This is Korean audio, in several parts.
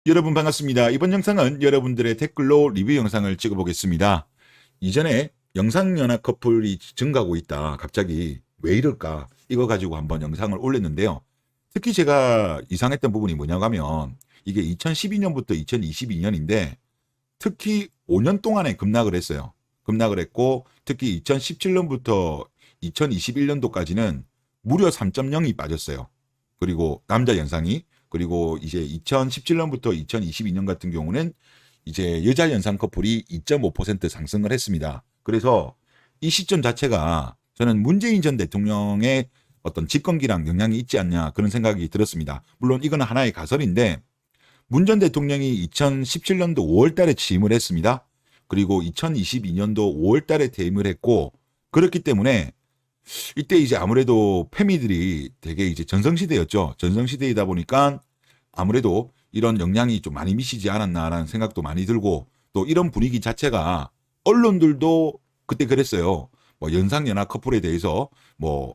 여러분 반갑습니다. 이번 영상은 여러분들의 댓글로 리뷰 영상을 찍어보겠습니다. 이전에 영상연하 커플이 증가하고 있다. 갑자기 왜 이럴까? 이거 가지고 한번 영상을 올렸는데요. 특히 제가 이상했던 부분이 뭐냐고 하면 이게 2012년부터 2022년인데 특히 5년 동안에 급락을 했어요. 급락을 했고 특히 2017년부터 2021년도까지는 무려 3.0이 빠졌어요. 그리고 남자 연상이 그리고 이제 2017년부터 2022년 같은 경우는 이제 여자 연상 커플이 2.5% 상승을 했습니다. 그래서 이 시점 자체가 저는 문재인 전 대통령의 어떤 집권기랑 영향이 있지 않냐 그런 생각이 들었습니다. 물론 이거는 하나의 가설인데 문 전 대통령이 2017년도 5월 달에 취임을 했습니다. 그리고 2022년도 5월 달에 퇴임을 했고 그렇기 때문에 이때 이제 아무래도 패미들이 되게 이제 전성시대였죠. 전성시대이다 보니까 아무래도 이런 영향이 좀 많이 미치지 않았나라는 생각도 많이 들고 또 이런 분위기 자체가 언론들도 그때 그랬어요. 뭐 연상연하 커플에 대해서 뭐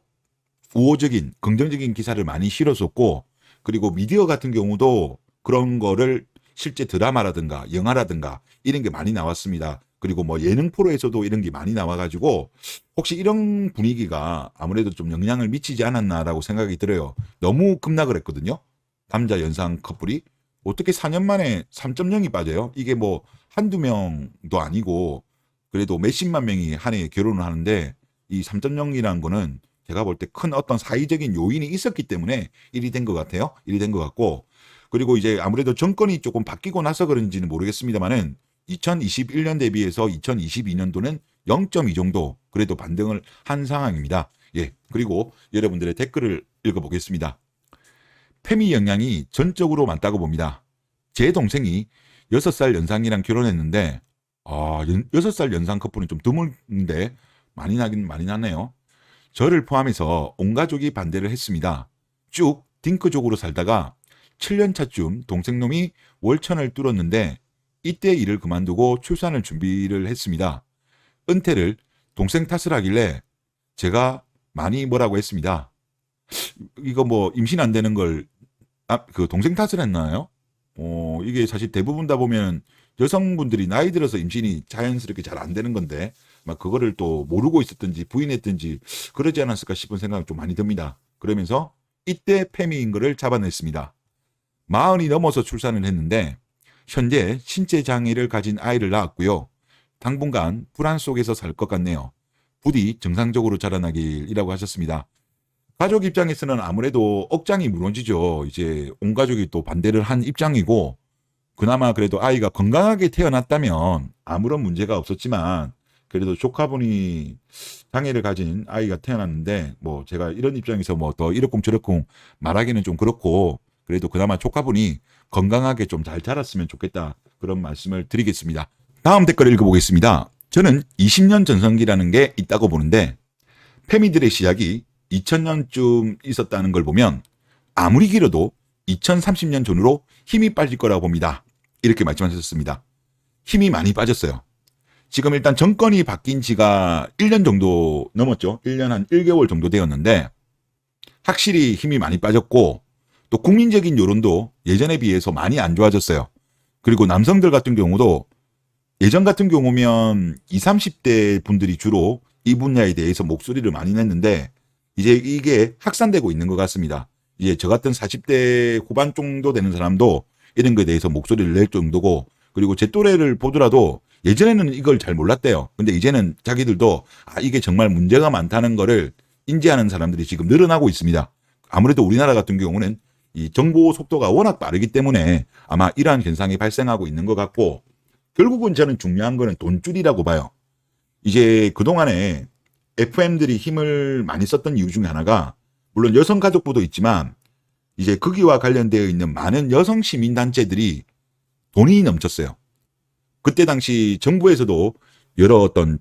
우호적인 긍정적인 기사를 많이 실었었고 그리고 미디어 같은 경우도 그런 거를 실제 드라마라든가 영화라든가 이런 게 많이 나왔습니다. 그리고 뭐 예능 프로에서도 이런 게 많이 나와가지고 혹시 이런 분위기가 아무래도 좀 영향을 미치지 않았나라고 생각이 들어요. 너무 급락을 했거든요. 남자 연상 커플이 어떻게 4년 만에 3.0이 빠져요? 이게 뭐 한두 명도 아니고 그래도 몇십만 명이 한 해에 결혼을 하는데 이 3.0이라는 거는 제가 볼 때 큰 어떤 사회적인 요인이 있었기 때문에 일이 된 것 같아요. 일이 된 것 같고 그리고 이제 아무래도 정권이 조금 바뀌고 나서 그런지는 모르겠습니다만은 2021년 대비해서 2022년도는 0.2 정도 그래도 반등을 한 상황입니다. 예. 그리고 여러분들의 댓글을 읽어보겠습니다. 패미 영향이 전적으로 많다고 봅니다. 제 동생이 6살 연상이랑 결혼했는데 6살 연상 커플은 좀 드물는데 많이 나긴 많이 나네요. 저를 포함해서 온 가족이 반대를 했습니다. 쭉 딩크족으로 살다가 7년 차쯤 동생놈이 월천을 뚫었는데 이때 일을 그만두고 출산을 준비를 했습니다. 은퇴를 동생 탓을 하길래 제가 많이 뭐라고 했습니다. 이거 뭐 임신 안 되는 걸 그 동생 탓을 했나요? 이게 사실 대부분 다 보면 여성분들이 나이 들어서 임신이 자연스럽게 잘 안 되는 건데 막 그거를 또 모르고 있었든지 부인했든지 그러지 않았을까 싶은 생각이 좀 많이 듭니다. 그러면서 이때 패미인 거를 잡아냈습니다. 40이 넘어서 출산을 했는데 현재 신체 장애를 가진 아이를 낳았고요. 당분간 불안 속에서 살 것 같네요. 부디 정상적으로 자라나길이라고 하셨습니다. 가족 입장에서는 아무래도 억장이 무너지죠. 이제 온 가족이 또 반대를 한 입장이고 그나마 그래도 아이가 건강하게 태어났다면 아무런 문제가 없었지만 그래도 조카분이 장애를 가진 아이가 태어났는데 뭐 제가 이런 입장에서 뭐 더 이러쿵저러쿵 말하기는 좀 그렇고 그래도 그나마 조카분이 건강하게 좀 잘 자랐으면 좋겠다 그런 말씀을 드리겠습니다. 다음 댓글 읽어보겠습니다. 저는 20년 전성기라는 게 있다고 보는데 패미들의 시작이 2000년쯤 있었다는 걸 보면 아무리 길어도 2030년 전후로 힘이 빠질 거라고 봅니다. 이렇게 말씀하셨습니다. 힘이 많이 빠졌어요. 지금 일단 정권이 바뀐 지가 1년 정도 넘었죠. 1년 한 1개월 정도 되었는데 확실히 힘이 많이 빠졌고 또 국민적인 여론도 예전에 비해서 많이 안 좋아졌어요. 그리고 남성들 같은 경우도 예전 같은 경우면 20, 30대 분들이 주로 이 분야에 대해서 목소리를 많이 냈는데 이제 이게 확산되고 있는 것 같습니다. 이제 저 같은 40대 후반 정도 되는 사람도 이런 거에 대해서 목소리를 낼 정도고 그리고 제 또래를 보더라도 예전에는 이걸 잘 몰랐대요. 근데 이제는 자기들도 이게 정말 문제가 많다는 거를 인지하는 사람들이 지금 늘어나고 있습니다. 아무래도 우리나라 같은 경우는 이 정보 속도가 워낙 빠르기 때문에 아마 이러한 현상이 발생하고 있는 것 같고 결국은 저는 중요한 거는 돈줄이라고 봐요. 이제 그동안에 FM들이 힘을 많이 썼던 이유 중에 하나가 물론 여성가족부도 있지만 이제 거기와 관련되어 있는 많은 여성 시민단체들이 돈이 넘쳤어요. 그때 당시 정부에서도 여러 어떤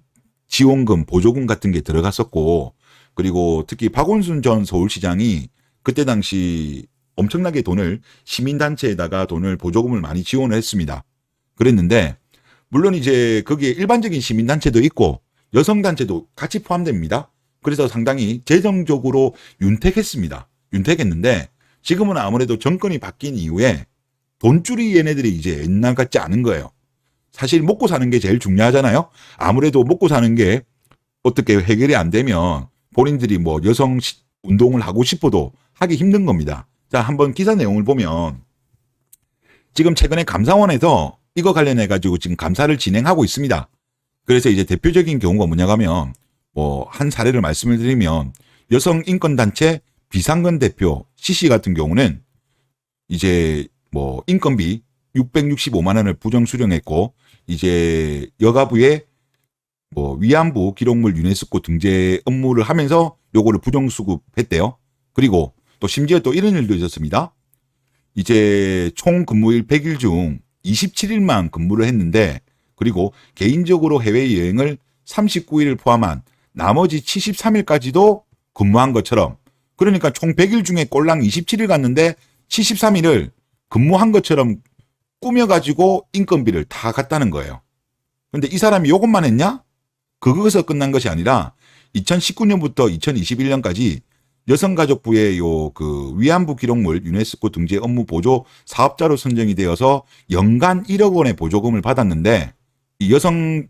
지원금, 보조금 같은 게 들어갔었고 그리고 특히 박원순 전 서울시장이 그때 당시 엄청나게 돈을 시민단체에다가 돈을 보조금을 많이 지원을 했습니다. 그랬는데 물론 이제 거기에 일반적인 시민단체도 있고 여성단체도 같이 포함됩니다. 그래서 상당히 재정적으로 윤택했습니다. 윤택했는데 지금은 아무래도 정권이 바뀐 이후에 돈줄이 얘네들이 이제 옛날 같지 않은 거예요. 사실 먹고 사는 게 제일 중요하잖아요. 아무래도 먹고 사는 게 어떻게 해결이 안 되면 본인들이 뭐 여성 운동을 하고 싶어도 하기 힘든 겁니다. 자, 한번 기사 내용을 보면 지금 최근에 감사원에서 이거 관련해 가지고 지금 감사를 진행하고 있습니다. 그래서 이제 대표적인 경우가 뭐냐고 하면 뭐 한 사례를 말씀을 드리면 여성 인권 단체 비상근 대표 CC 같은 경우는 이제 뭐 인건비 665만 원을 부정 수령했고 이제 여가부에 뭐 위안부 기록물 유네스코 등재 업무를 하면서 요거를 부정 수급했대요. 그리고 또 심지어 또 이런 일도 있었습니다. 이제 총 근무일 100일 중 27일만 근무를 했는데 그리고 개인적으로 해외여행을 39일을 포함한 나머지 73일까지도 근무한 것처럼 그러니까 총 100일 중에 꼴랑 27일 갔는데 73일을 근무한 것처럼 꾸며가지고 인건비를 다 갔다는 거예요. 근데 이 사람이 이것만 했냐? 그것에서 끝난 것이 아니라 2019년부터 2021년까지 여성가족부의 요 그 위안부 기록물 유네스코 등재 업무 보조 사업자로 선정이 되어서 연간 1억 원의 보조금을 받았는데 이 여성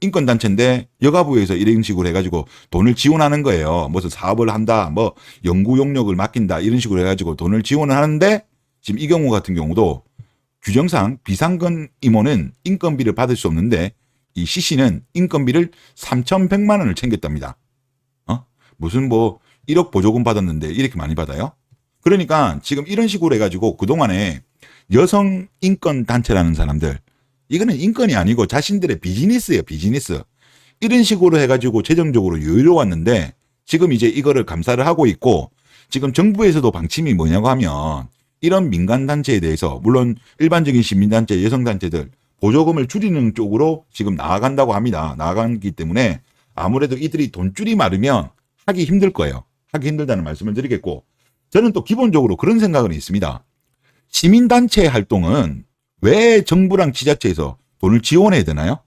인권단체인데 여가부에서 이런 식으로 해가지고 돈을 지원하는 거예요. 무슨 사업을 한다, 뭐 연구 용역을 맡긴다 이런 식으로 해가지고 돈을 지원을 하는데 지금 이 경우 같은 경우도 규정상 비상근 임원은 인건비를 받을 수 없는데 이 CC는 인건비를 3,100만 원을 챙겼답니다. 무슨 뭐 1억 보조금 받았는데 이렇게 많이 받아요? 그러니까 지금 이런 식으로 해가지고 그동안에 여성 인권 단체라는 사람들 이거는 인권이 아니고 자신들의 비즈니스예요. 비즈니스. 이런 식으로 해가지고 재정적으로 여유로웠는데 지금 이제 이거를 감사를 하고 있고 지금 정부에서도 방침이 뭐냐고 하면 이런 민간단체에 대해서 물론 일반적인 시민단체, 여성단체들 보조금을 줄이는 쪽으로 지금 나아간다고 합니다. 나아가기 때문에 아무래도 이들이 돈줄이 마르면 하기 힘들 거예요. 하기 힘들다는 말씀을 드리겠고 저는 또 기본적으로 그런 생각은 있습니다. 시민단체 활동은 왜 정부랑 지자체에서 돈을 지원해야 되나요?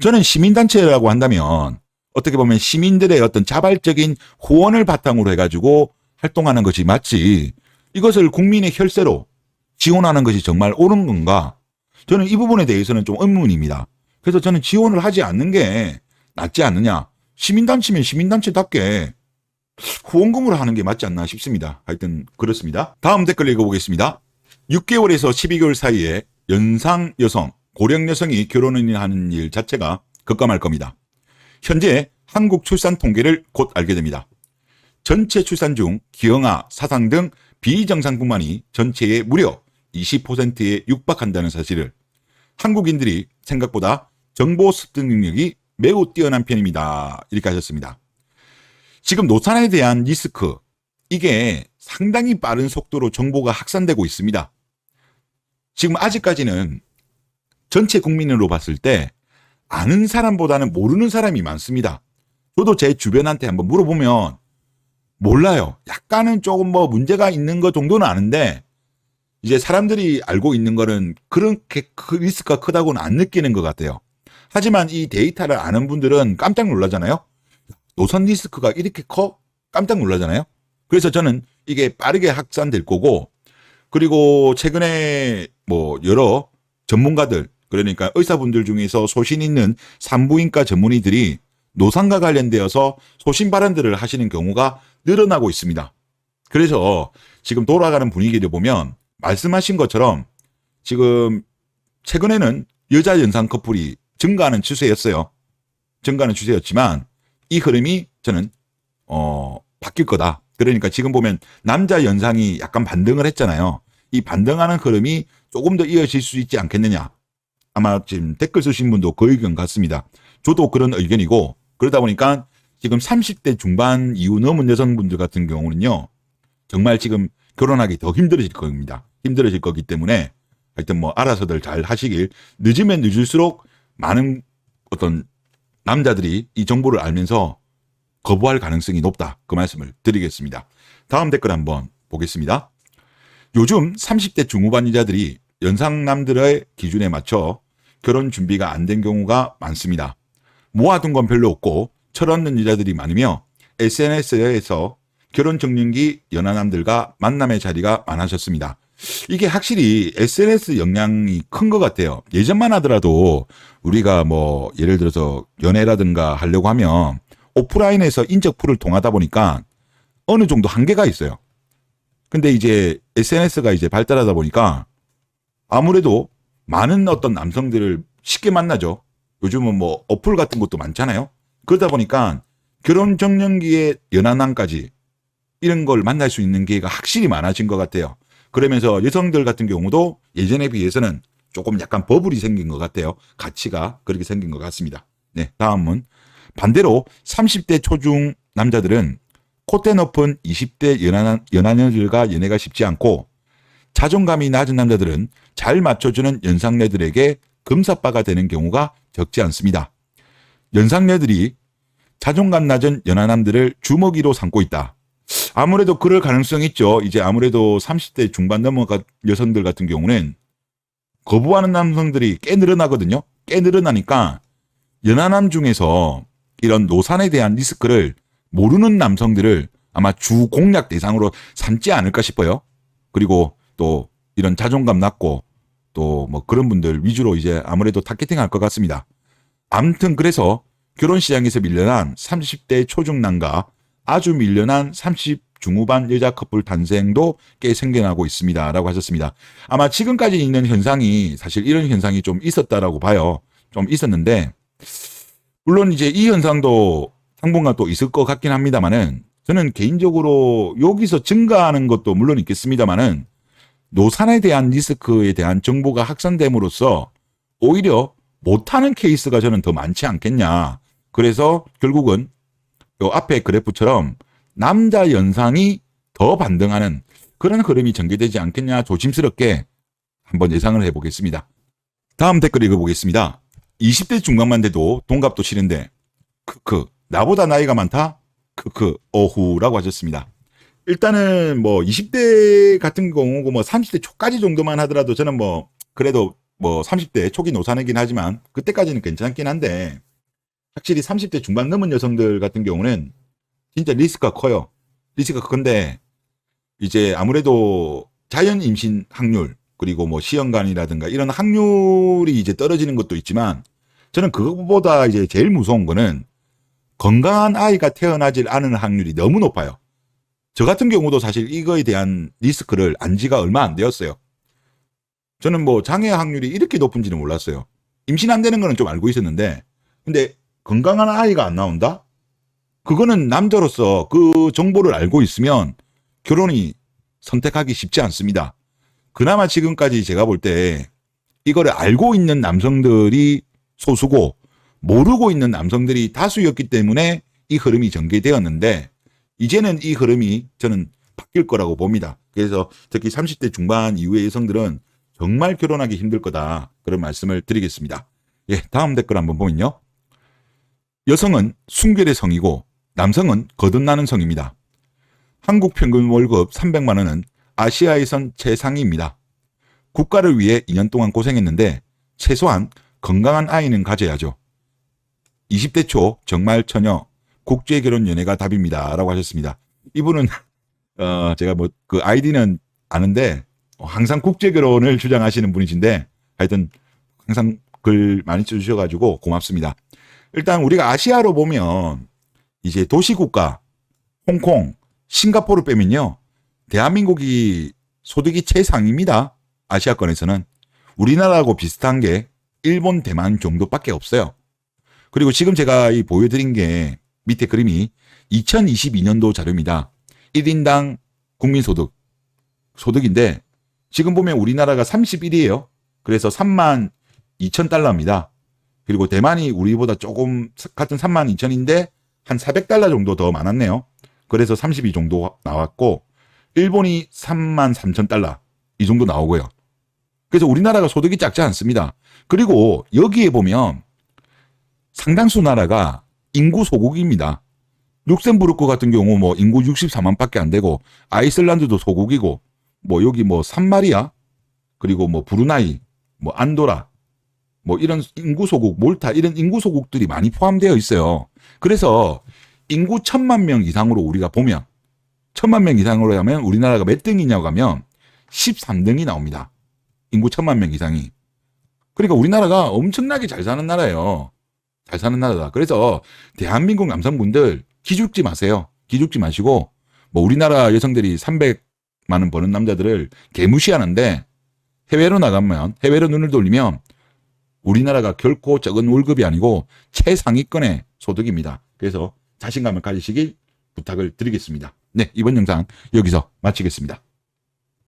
저는 시민단체라고 한다면 어떻게 보면 시민들의 어떤 자발적인 후원을 바탕으로 해가지고 활동하는 것이 맞지 이것을 국민의 혈세로 지원하는 것이 정말 옳은 건가? 저는 이 부분에 대해서는 좀 의문입니다. 그래서 저는 지원을 하지 않는 게 낫지 않느냐. 시민단체면 시민단체답게 후원금으로 하는 게 맞지 않나 싶습니다. 하여튼 그렇습니다. 다음 댓글 읽어보겠습니다. 6개월에서 12개월 사이에 연상 여성, 고령 여성이 결혼을 하는 일 자체가 급감할 겁니다. 현재 한국 출산 통계를 곧 알게 됩니다. 전체 출산 중 기형아, 사상 등 비정상분만이 전체의 무려 20%에 육박한다는 사실을 한국인들이 생각보다 정보 습득 능력이 매우 뛰어난 편입니다. 이렇게 하셨습니다. 지금 노산에 대한 리스크 이게 상당히 빠른 속도로 정보가 확산되고 있습니다. 지금 아직까지는 전체 국민으로 봤을 때 아는 사람보다는 모르는 사람이 많습니다. 저도 제 주변한테 한번 물어보면 몰라요. 약간은 조금 뭐 문제가 있는 것 정도는 아는데 이제 사람들이 알고 있는 거는 그렇게 리스크가 크다고는 안 느끼는 것 같아요. 하지만 이 데이터를 아는 분들은 깜짝 놀라잖아요. 노선 리스크가 이렇게 커? 깜짝 놀라잖아요. 그래서 저는 이게 빠르게 확산될 거고 그리고 최근에 뭐 여러 전문가들 그러니까 의사분들 중에서 소신 있는 산부인과 전문의들이 노산과 관련되어서 소신 발언들을 하시는 경우가 늘어나고 있습니다. 그래서 지금 돌아가는 분위기를 보면 말씀하신 것처럼 지금 최근에는 여자 연상 커플이 증가하는 추세였어요. 증가하는 추세였지만 이 흐름이 저는 바뀔 거다. 그러니까 지금 보면 남자 연상이 약간 반등을 했잖아요. 이 반등하는 흐름이 조금 더 이어질 수 있지 않겠느냐. 아마 지금 댓글 쓰신 분도 그 의견 같습니다. 저도 그런 의견이고 그러다 보니까 지금 30대 중반 이후 넘은 여성분들 같은 경우는요. 정말 지금 결혼하기 더 힘들어질 겁니다. 힘들어질 거기 때문에 하여튼 뭐 알아서들 잘 하시길 늦으면 늦을수록 많은 어떤 남자들이 이 정보를 알면서 거부할 가능성이 높다. 그 말씀을 드리겠습니다. 다음 댓글 한번 보겠습니다. 요즘 30대 중후반 여자들이 연상남들의 기준에 맞춰 결혼 준비가 안 된 경우가 많습니다. 모아둔 건 별로 없고 철없는 여자들이 많으며 SNS에서 결혼 적령기 연하남들과 만남의 자리가 많아졌습니다. 이게 확실히 SNS 영향이 큰 것 같아요. 예전만 하더라도 우리가 뭐 예를 들어서 연애라든가 하려고 하면 오프라인에서 인적 풀을 통하다 보니까 어느 정도 한계가 있어요. 근데 이제 SNS가 이제 발달하다 보니까 아무래도 많은 어떤 남성들을 쉽게 만나죠. 요즘은 뭐 어플 같은 것도 많잖아요. 그러다 보니까 결혼 정년기의 연하남까지 이런 걸 만날 수 있는 기회가 확실히 많아진 것 같아요. 그러면서 여성들 같은 경우도 예전에 비해서는 조금 약간 버블이 생긴 것 같아요. 가치가 그렇게 생긴 것 같습니다. 네, 다음은 반대로 30대 초중 남자들은 콧대 높은 20대 연하녀들과 연애가 쉽지 않고 자존감이 낮은 남자들은 잘 맞춰주는 연상녀들에게 금사빠가 되는 경우가 적지 않습니다. 연상녀들이 자존감 낮은 연하남들을 주먹이로 삼고 있다. 아무래도 그럴 가능성이 있죠. 이제 아무래도 30대 중반 넘어간 여성들 같은 경우는 거부하는 남성들이 꽤 늘어나거든요. 꽤 늘어나니까 연하남 중에서 이런 노산에 대한 리스크를 모르는 남성들을 아마 주 공략 대상으로 삼지 않을까 싶어요. 그리고 또 이런 자존감 낮고 또 뭐 그런 분들 위주로 이제 아무래도 타겟팅 할 것 같습니다. 아무튼 그래서 결혼 시장에서 밀려난 30대 초중남과 아주 밀려난 30 중후반 여자 커플 탄생도 꽤 생겨나고 있습니다. 라고 하셨습니다. 아마 지금까지 있는 현상이 사실 이런 현상이 좀 있었다라고 봐요. 좀 있었는데 물론 이제 이 현상도 당분간 또 있을 것 같긴 합니다만은 저는 개인적으로 여기서 증가하는 것도 물론 있겠습니다만은 노산에 대한 리스크에 대한 정보가 확산됨으로써 오히려 못하는 케이스가 저는 더 많지 않겠냐. 그래서 결국은 요 앞에 그래프처럼 남자 연상이 더 반등하는 그런 흐름이 전개되지 않겠냐 조심스럽게 한번 예상을 해보겠습니다. 다음 댓글 읽어보겠습니다. 20대 중반만 돼도 동갑도 싫은데 크크 나보다 나이가 많다? 크크 어후라고 하셨습니다. 일단은 뭐 20대 같은 경우고 뭐 30대 초까지 정도만 하더라도 저는 뭐 그래도 뭐 30대 초기 노산이긴 하지만 그때까지는 괜찮긴 한데 확실히 30대 중반 넘은 여성들 같은 경우는 진짜 리스크가 커요. 리스크가 큰데 이제 아무래도 자연 임신 확률 그리고 뭐 시험관이라든가 이런 확률이 이제 떨어지는 것도 있지만 저는 그것보다 이제 제일 무서운 거는 건강한 아이가 태어나질 않은 확률이 너무 높아요. 저 같은 경우도 사실 이거에 대한 리스크를 안 지가 얼마 안 되었어요. 저는 뭐 장애 확률이 이렇게 높은지는 몰랐어요. 임신 안 되는 거는 좀 알고 있었는데 근데 건강한 아이가 안 나온다? 그거는 남자로서 그 정보를 알고 있으면 결혼이 선택하기 쉽지 않습니다. 그나마 지금까지 제가 볼 때 이거를 알고 있는 남성들이 소수고 모르고 있는 남성들이 다수였기 때문에 이 흐름이 전개되었는데 이제는 이 흐름이 저는 바뀔 거라고 봅니다. 그래서 특히 30대 중반 이후의 여성들은 정말 결혼하기 힘들 거다. 그런 말씀을 드리겠습니다. 예, 다음 댓글 한번 보면요. 여성은 순결의 성이고 남성은 거듭나는 성입니다. 한국 평균 월급 300만 원은 아시아에선 최상위입니다. 국가를 위해 2년 동안 고생했는데 최소한 건강한 아이는 가져야죠. 20대 초 정말 처녀 국제결혼연애가 답입니다. 라고 하셨습니다. 이분은 제가 뭐 그 아이디는 아는데 항상 국제결혼을 주장하시는 분이신데 하여튼 항상 글 많이 써주셔가지고 고맙습니다. 일단 우리가 아시아로 보면 이제 도시국가 홍콩, 싱가포르를 빼면요. 대한민국이 소득이 최상입니다. 아시아권에서는. 우리나라하고 비슷한 게 일본, 대만 정도밖에 없어요. 그리고 지금 제가 이 보여드린 게 밑에 그림이 2022년도 자료입니다. 1인당 국민소득, 소득인데 지금 보면 우리나라가 31위에요. 그래서 3만 2천 달러입니다. 그리고 대만이 우리보다 조금 같은 3만 2천인데 한 400달러 정도 더 많았네요. 그래서 32 정도 나왔고 일본이 3만 3천 달러 이 정도 나오고요. 그래서 우리나라가 소득이 작지 않습니다. 그리고 여기에 보면 상당수 나라가 인구 소국입니다. 룩셈부르크 같은 경우 뭐 인구 64만 밖에 안 되고 아이슬란드도 소국이고 뭐 여기 뭐 산마리아 그리고 뭐 브루나이 뭐 안도라 뭐 이런 인구 소국 몰타 이런 인구 소국들이 많이 포함되어 있어요. 그래서 인구 1000만 명 이상으로 우리가 보면 1000만 명 이상으로 하면 우리나라가 몇 등이냐고 하면 13등이 나옵니다. 인구 1000만 명 이상이. 그러니까 우리나라가 엄청나게 잘 사는 나라예요. 잘 사는 나라다. 그래서 대한민국 남성분들 기죽지 마세요. 기죽지 마시고 뭐 우리나라 여성들이 300만 원 버는 남자들을 개무시하는데 해외로 나가면 해외로 눈을 돌리면 우리나라가 결코 적은 월급이 아니고 최상위권의 소득입니다. 그래서 자신감을 가지시길 부탁을 드리겠습니다. 네, 이번 영상 여기서 마치겠습니다.